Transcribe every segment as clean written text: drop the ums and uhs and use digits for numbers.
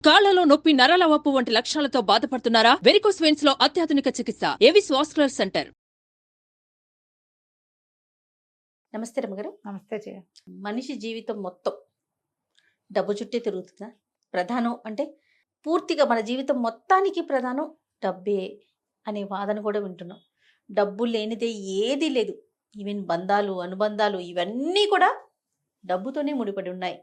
కాళ్లలో నొప్పి, నరాల వాపు వంటి లక్షణాలతో బాధపడుతున్నారా? వెరికోస్ వెయిన్స్ లో అత్యాధునిక చికిత్స ఏవిస్ వాస్కులర్ సెంటర్. నమస్తే రమ్మగారు. నమస్తే జయ. మనిషి జీవితం మొత్తం డబ్బు చుట్టే తిరుగుతుందా? ప్రధానం అంటే పూర్తిగా మన జీవితం మొత్తానికి ప్రధానం డబ్బే అనే వాదన కూడా వింటున్నాం. డబ్బు లేనిదే ఏదీ లేదు. ఈవెన్ బంధాలు, అనుబంధాలు ఇవన్నీ కూడా డబ్బుతోనే ముడిపడి ఉన్నాయి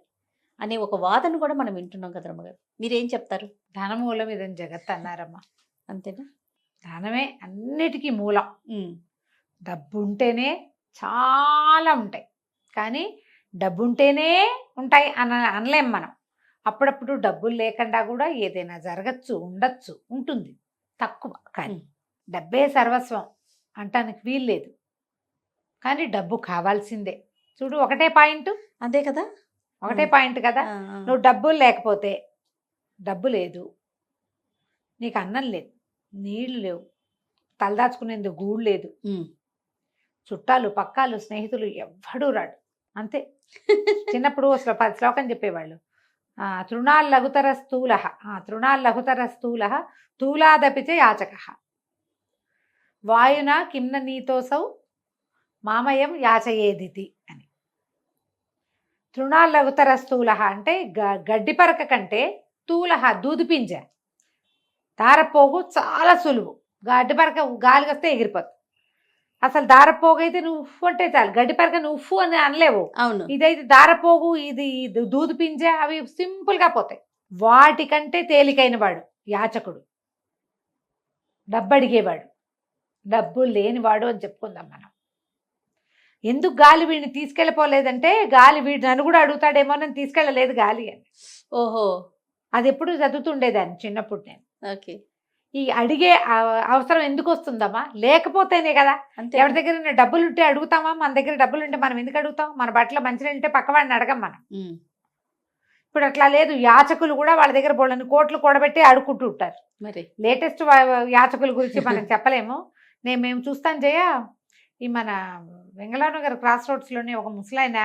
అనే ఒక వాదన కూడా మనం వింటున్నాం కదా రమ్మగారు. మీరేం చెప్తారు? ధనమూలం ఇదని జగత్ అన్నారమ్మా. అంతేనా? ధనమే అన్నిటికీ మూలం. డబ్బు ఉంటేనే చాలా ఉంటాయి, కానీ డబ్బు ఉంటేనే ఉంటాయి అనలేం మనం. అప్పుడప్పుడు డబ్బులు లేకుండా కూడా ఏదైనా జరగచ్చు, ఉండొచ్చు, ఉంటుంది, తక్కువ. కానీ డబ్బే సర్వస్వం అంటానికి వీల్లేదు. కానీ డబ్బు కావాల్సిందే. చూడు, ఒకటే పాయింట్. అంతే కదా, ఒకటే పాయింట్ కదా. నువ్వు డబ్బులు లేకపోతే, డబ్బు లేదు, నీకు అన్నం లేదు, నీళ్లు లేవు, తలదాచుకునేందుకు గూడు లేదు, చుట్టాలు పక్కాలు స్నేహితులు ఎవ్వడూ రాడు. అంతే. చిన్నప్పుడు శ్లోకం చెప్పేవాళ్ళు, తృణాల్లఘుతర స్థూల, తృణాల్లఘుతర స్థూల స్థూలాదపిచ యాచక, వాయున కిమ్న నీతోసౌ మామయం యాచయేదితి అని. తృణాల్లఘుతర స్థూల అంటే గడ్డిపరక కంటే స్థూల దూదిపింజ, దారపోగు చాలా సులువు. గడ్డిపరక గాలికి వస్తే ఎగిరిపోతుంది. అసలు దారపోగు అయితే నువ్వు ఉఫ్ఫు అంటే చాలు, గడ్డిపరక నువ్వు ఉఫ్ఫు అని అనలేవు. అవును. ఇదైతే దారపోగు, ఇది దూదిపింజ, అవి సింపుల్గా పోతాయి. వాటికంటే తేలికైన వాడు యాచకుడు, డబ్బు అడిగేవాడు, డబ్బు లేనివాడు అని చెప్పుకుందాం మనం. ఎందుకు గాలి వీడిని తీసుకెళ్ళిపోలేదంటే, గాలి వీడు నన్ను కూడా అడుగుతాడేమో అని తీసుకెళ్ళలేదు గాలి అని. ఓహో, అది ఎప్పుడు చదువుతుండేదాన్ని చిన్నప్పుడు నేను. ఓకే. ఈ అడిగే అవసరం ఎందుకు వస్తుందమ్మా? లేకపోతేనే కదా. ఎవరి దగ్గర డబ్బులు ఉంటే అడుగుతామా? మన దగ్గర డబ్బులు ఉంటే మనం ఎందుకు అడుగుతాం? మన బట్టల మంచిగా ఉంటే పక్కవాడిని అడగం మనం. ఇప్పుడు అట్లా లేదు. యాచకులు కూడా వాళ్ళ దగ్గర బోళ్ళని కోట్లు కూడబెట్టి అడుక్కుంటూ ఉంటారు. మరి లేటెస్ట్ యాచకుల గురించి మనం చెప్పలేము. మేము చూస్తాను జయ, ఈ మన వెంగళనగర్ క్రాస్ రోడ్స్లోనే ఒక ముసలాయన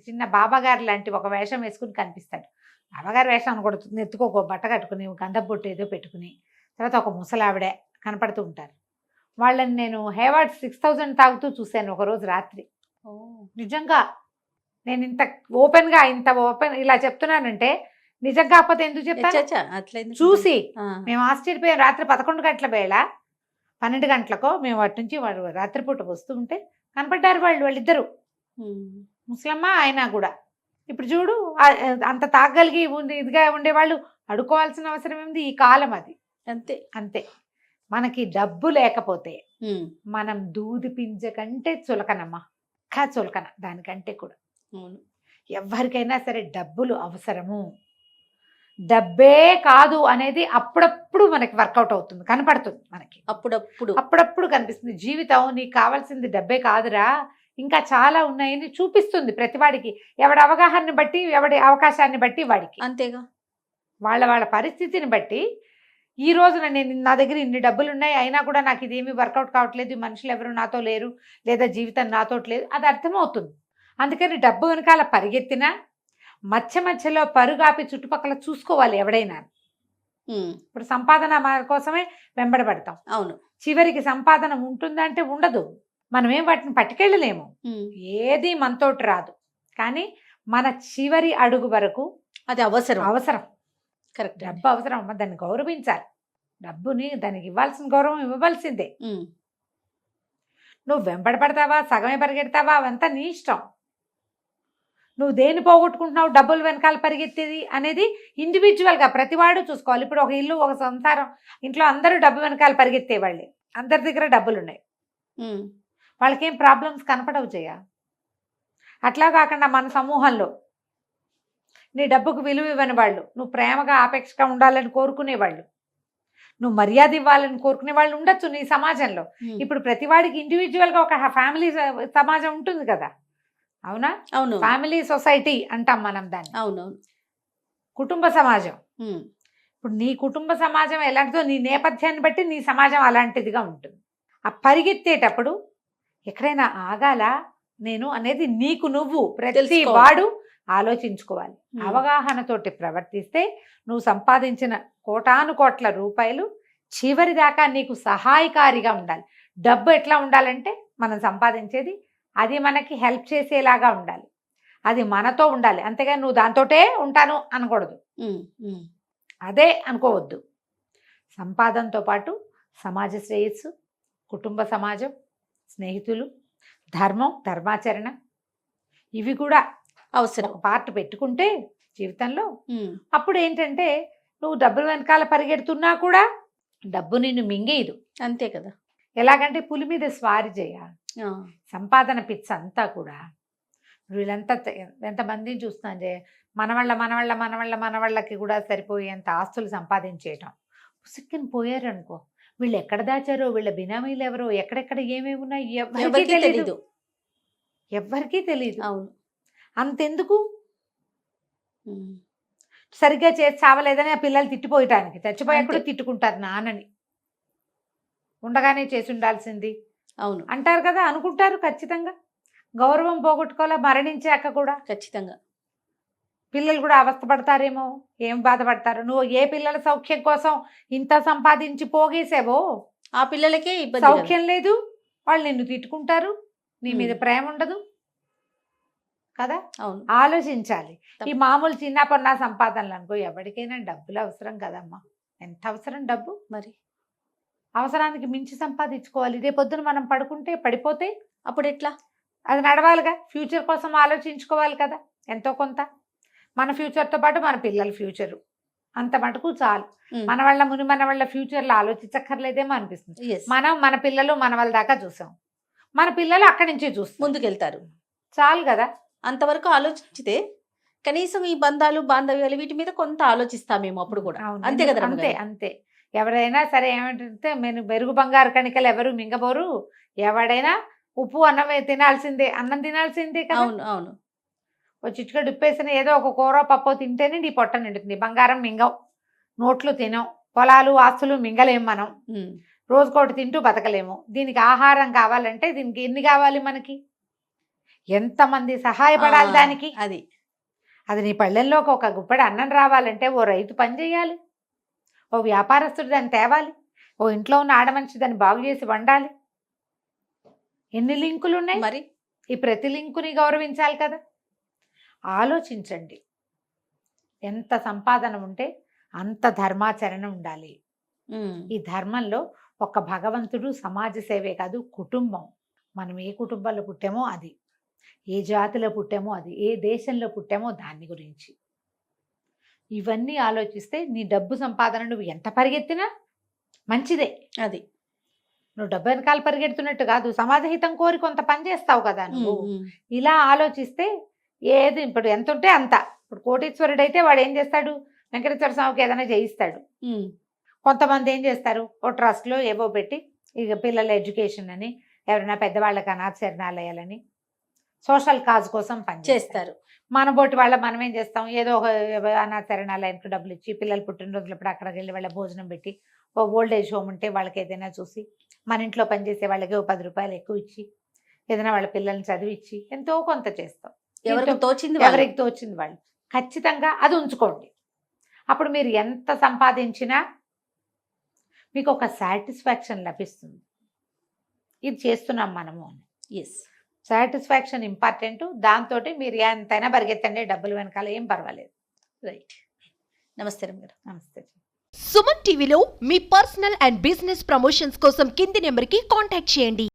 చిన్న బాబాగారు లాంటి ఒక వేషం వేసుకుని కనిపిస్తాడు. బాబాగారు వేషం అనకూడదు, ఎత్తుకోకో బట్ట కట్టుకుని గంధం బొట్టు ఏదో పెట్టుకుని, తర్వాత ఒక ముసలావిడే కనపడుతూ ఉంటారు. వాళ్ళని నేను హేవార్డ్ 6000 తాగుతూ చూశాను ఒకరోజు రాత్రి. నిజంగా నేను ఇంత ఓపెన్ ఇలా చెప్తున్నానంటే నిజం కాకపోతే ఎందుకు చెప్తాను? చూసి మేము ఆశ్చర్యపోయాం. రాత్రి 11 గంటల వేళ, 12 గంటలకో మేము అటు నుంచి వాడు రాత్రిపూట వస్తూ ఉంటే కనపడ్డారు వాళ్ళిద్దరు, ముసలమ్మ ఆయన కూడా. ఇప్పుడు చూడు, అంత తాగలిగి ఇదిగా ఉండేవాళ్ళు అడుకోవాల్సిన అవసరం ఏమిటి? ఈ కాలం అది. అంతే అంతే. మనకి డబ్బు లేకపోతే మనం దూది పింజ కంటే చులకనమ్మా, చులకన దానికంటే కూడా. ఎవరికైనా సరే డబ్బులు అవసరము. డబ్బే కాదు అనేది అప్పుడప్పుడు మనకి వర్కౌట్ అవుతుంది, కనపడుతుంది మనకి. అప్పుడప్పుడు కనిపిస్తుంది. జీవితం నీకు కావాల్సింది డబ్బే కాదురా, ఇంకా చాలా ఉన్నాయని చూపిస్తుంది ప్రతివాడికి. ఎవడి అవగాహనని బట్టి, ఎవడి అవకాశాన్ని బట్టి వాడికి. అంతేగా. వాళ్ళ పరిస్థితిని బట్టి. ఈ రోజున నా దగ్గర ఇన్ని డబ్బులు ఉన్నాయి, అయినా కూడా నాకు ఇదేమీ వర్కౌట్ కావట్లేదు, మనుషులు ఎవరు నాతో లేరు, లేదా జీవితం నాతో లేదు, అది అర్థమవుతుంది. అందుకని డబ్బు వెనకాల పరిగెత్తినా మధ్యలో పరుగాపి చుట్టుపక్కల చూసుకోవాలి ఎవడైనా. ఇప్పుడు సంపాదన కోసమే వెంబడబడతాం. అవును. చివరికి సంపాదన ఉంటుందంటే ఉండదు. మనమేం వాటిని పట్టుకెళ్ళలేము. ఏది మనతోటి రాదు. కానీ మన చివరి అడుగు వరకు అది అవసరం. కరెక్ట్. డబ్బు అవసరం అమ్మ, దాన్ని గౌరవించాలి. డబ్బుని దానికి ఇవ్వాల్సిన గౌరవం ఇవ్వవలసిందే. నువ్వు వెంబడపడతావా, సగమే పరిగెడతావా, అవంతా నీ ఇష్టం. నువ్వు దేన్ని పోగొట్టుకుంటున్నావు, డబ్బులు వెనకాల పరిగెత్తేది అనేది ఇండివిజువల్గా ప్రతివాడు చూసుకోవాలి. ఇప్పుడు ఒక ఇల్లు, ఒక సంసారం, ఇంట్లో అందరూ డబ్బు వెనకాల పరిగెత్తేవాళ్ళే, అందరి దగ్గర డబ్బులు ఉన్నాయి, వాళ్ళకేం ప్రాబ్లమ్స్ కనపడవు చేయ. అట్లా కాకుండా మన సమూహంలో నీ డబ్బుకు విలువ ఇవ్వని వాళ్ళు, నువ్వు ప్రేమగా ఆపేక్షగా ఉండాలని కోరుకునేవాళ్ళు, నువ్వు మర్యాద ఇవ్వాలని కోరుకునే వాళ్ళు ఉండొచ్చు నీ సమాజంలో. ఇప్పుడు ప్రతివాడికి ఇండివిజువల్గా ఒక ఫ్యామిలీ సమాజం ఉంటుంది కదా. అవునా? అవును. ఫ్యామిలీ సొసైటీ అంటాం మనం దాన్ని. అవునవును. కుటుంబ సమాజం. ఇప్పుడు నీ కుటుంబ సమాజం ఎలాంటిదో, నీ నేపథ్యాన్ని బట్టి నీ సమాజం అలాంటిదిగా ఉంటుంది. ఆ పరిగెత్తేటప్పుడు ఎక్కడైనా ఆగాల నేను అనేది నీకు నువ్వు, ప్రతి వాడు ఆలోచించుకోవాలి. అవగాహనతోటి ప్రవర్తిస్తే నువ్వు సంపాదించిన కోటాను కోట్ల రూపాయలు చివరి దాకా నీకు సహాయకారిగా ఉండాలి. డబ్బు ఎట్లా ఉండాలంటే మనం సంపాదించేది అది మనకి హెల్ప్ చేసేలాగా ఉండాలి, అది మనతో ఉండాలి. అంతేగాని నువ్వు దాంతోటే ఉంటాను అనకూడదు, అదే అనుకోవద్దు. సంపాదనతో పాటు సమాజ శ్రేయస్సు, కుటుంబ సమాజం, స్నేహితులు, ధర్మం, ధర్మాచరణ ఇవి కూడా అవసరం. ఒక పార్ట్ పెట్టుకుంటే జీవితంలో అప్పుడు ఏంటంటే నువ్వు డబ్బుల వెనకాల పరిగెడుతున్నా కూడా డబ్బు నిన్ను మింగేయదు. అంతే కదా. ఎలాగంటే పులి మీద స్వారీ చేయాలి. సంపాదన పిచ్చ అంతా కూడా వీళ్ళంతా ఎంతమందిని చూస్తున్నాను, మనవాళ్ళకి కూడా సరిపోయేంత ఆస్తులు సంపాదించేయటం. పుసుక్కుని పోయారనుకో, వీళ్ళు ఎక్కడ దాచారో, వీళ్ళ బినామీలు ఎవరో, ఎక్కడెక్కడ ఏమేమి ఉన్నాయి ఎవరికీ తెలియదు, ఎవ్వరికీ తెలియదు. అవును. అంతెందుకు, సరిగ్గా చేసి చావలేదని ఆ పిల్లలు తిట్టిపోయటానికి, చచ్చిపోయాక తిట్టుకుంటారు నాన్నని, ఉండగానే చేసి ఉండాల్సింది. అవును అంటారు కదా, అనుకుంటారు ఖచ్చితంగా. గౌరవం పోగొట్టుకోవాలా మరణించాక కూడా ఖచ్చితంగా. పిల్లలు కూడా అవస్థపడతారేమో, ఏం బాధపడతారు. నువ్వు ఏ పిల్లల సౌఖ్యం కోసం ఇంత సంపాదించి పోగేసావో ఆ పిల్లలకే ఇబ్బంది, సౌఖ్యం లేదు, వాళ్ళు నిన్ను తిట్టుకుంటారు, నీ మీద ప్రేమ ఉండదు కదా. అవును, ఆలోచించాలి. ఈ మామూలు చిన్న పన్న సంపాదనలు అనుకో, ఎవరికైనా డబ్బులు అవసరం కదమ్మా. ఎంత అవసరం డబ్బు, మరి అవసరానికి మించి సంపాదించుకోవాలి. రేపొద్దున మనం పడుకుంటే పడిపోతే అప్పుడు ఎట్లా, అది నడవాలిగా. ఫ్యూచర్ కోసం ఆలోచించుకోవాలి కదా ఎంతో కొంత. మన ఫ్యూచర్తో పాటు మన పిల్లల ఫ్యూచరు అంత మటుకు చాలు. మన వాళ్ళ ఫ్యూచర్లో ఆలోచించక్కర్లేదేమో అనిపిస్తుంది. మనం మన పిల్లలు మన వాళ్ళ దాకా చూసాం, మన పిల్లలు అక్కడి నుంచే చూస్తాం, ముందుకెళ్తారు, చాలు కదా. అంతవరకు ఆలోచించితే కనీసం ఈ బంధాలు బాంధవ్యాలు వీటి మీద కొంత ఆలోచిస్తామేమో అప్పుడు కూడా. అంతే కదా. అంతే అంతే. ఎవరైనా సరే ఏమంటే మెరుగు బంగారు కణికలు ఎవరు మింగబోరు, ఎవడైనా ఉప్పు అన్నం తినాల్సిందే, అన్నం తినాల్సిందే కదా. అవును అవును. ఓ చిటికెడు ఉప్పేసిన ఏదో ఒక కూర పప్పు తింటేనే నీ పొట్ట నిండుతుంది. బంగారం మింగవు, నోట్లు తినవు, పొలాలు ఆస్తులు మింగలేము మనం, రోజుకోటి తింటూ బతకలేము. దీనికి ఆహారం కావాలంటే దీనికి ఎన్ని కావాలి, మనకి ఎంతమంది సహాయపడాలి దానికి. అది నీ పళ్ళెల్లోకి ఒక గుప్పెడు అన్నం రావాలంటే ఓ రైతు పని చేయాలి, ఓ వ్యాపారస్తుడు దాన్ని తేవాలి, ఓ ఇంట్లో ఉన్న ఆడమనిషి దాన్ని బాగు చేసి వండాలి. ఎన్ని లింకులు ఉన్నాయి మరి. ఈ ప్రతి లింకుని గౌరవించాలి కదా. ఆలోచించండి, ఎంత సంపాదన ఉంటే అంత ధర్మాచరణ ఉండాలి. ఈ ధర్మంలో ఒక భగవంతుడు, సమాజ సేవే కాదు, కుటుంబం. మనం ఏ కుటుంబంలో పుట్టామో అది, ఏ జాతిలో పుట్టామో అది, ఏ దేశంలో పుట్టామో దాని గురించి ఇవన్నీ ఆలోచిస్తే నీ డబ్బు సంపాదన నువ్వు ఎంత పరిగెత్తినా మంచిదే. అది నువ్వు డబ్బు వెనకాల పరిగెడుతున్నట్టు కాదు, సమాజహితం కోరి కొంత పని చేస్తావు కదా నువ్వు. ఇలా ఆలోచిస్తే ఏది ఇప్పుడు ఎంత ఉంటే అంత. ఇప్పుడు కోటీశ్వరుడు అయితే వాడు ఏం చేస్తాడు, వెంకటేశ్వర స్వామికి ఏదైనా చేయిస్తాడు. కొంతమంది ఏం చేస్తారు, ఓ ట్రస్ట్లో ఏవో పెట్టి ఇక పిల్లల ఎడ్యుకేషన్ అని, ఎవరైనా పెద్దవాళ్ళకి అనాథ శరణాలయాలని, సోషల్ కాజ్ కోసం పని చేస్తారు. మన బోటి వాళ్ళ మనం ఏం చేస్తాం, ఏదో ఒక అనాథ శరణాలయానికి డబ్బులు ఇచ్చి, పిల్లలు పుట్టినరోజులప్పుడు అక్కడికి వెళ్ళి వాళ్ళ భోజనం పెట్టి, ఓ ఓల్డ్ ఏజ్ హోమ్ ఉంటే వాళ్ళకి ఏదైనా చూసి, మన ఇంట్లో పనిచేసే వాళ్ళకి ఓ 10 రూపాయలు ఎక్కువ ఇచ్చి, ఏదైనా వాళ్ళ పిల్లల్ని చదివించి ఎంతో కొంత చేస్తాం. ఎవరికి తోచింది వాళ్ళు ఖచ్చితంగా అది ఉంచుకోండి. అప్పుడు మీరు ఎంత సంపాదించినా మీకు ఒక సాటిస్ఫాక్షన్ లభిస్తుంది, ఇది చేస్తున్నాం మనము అని. Satisfaction important. దాంతో మీరు ఎంతైనా పరిగెత్తండి, డబ్బులు వెనకాల ఏం పర్వాలేదు. రైట్. నమస్తే రమ్య. నమస్తే. సుమన్ టీవీలో మీ పర్సనల్ అండ్ బిజినెస్ ప్రమోషన్స్ కోసం కింది నెంబర్కి కాంటాక్ట్ చేయండి.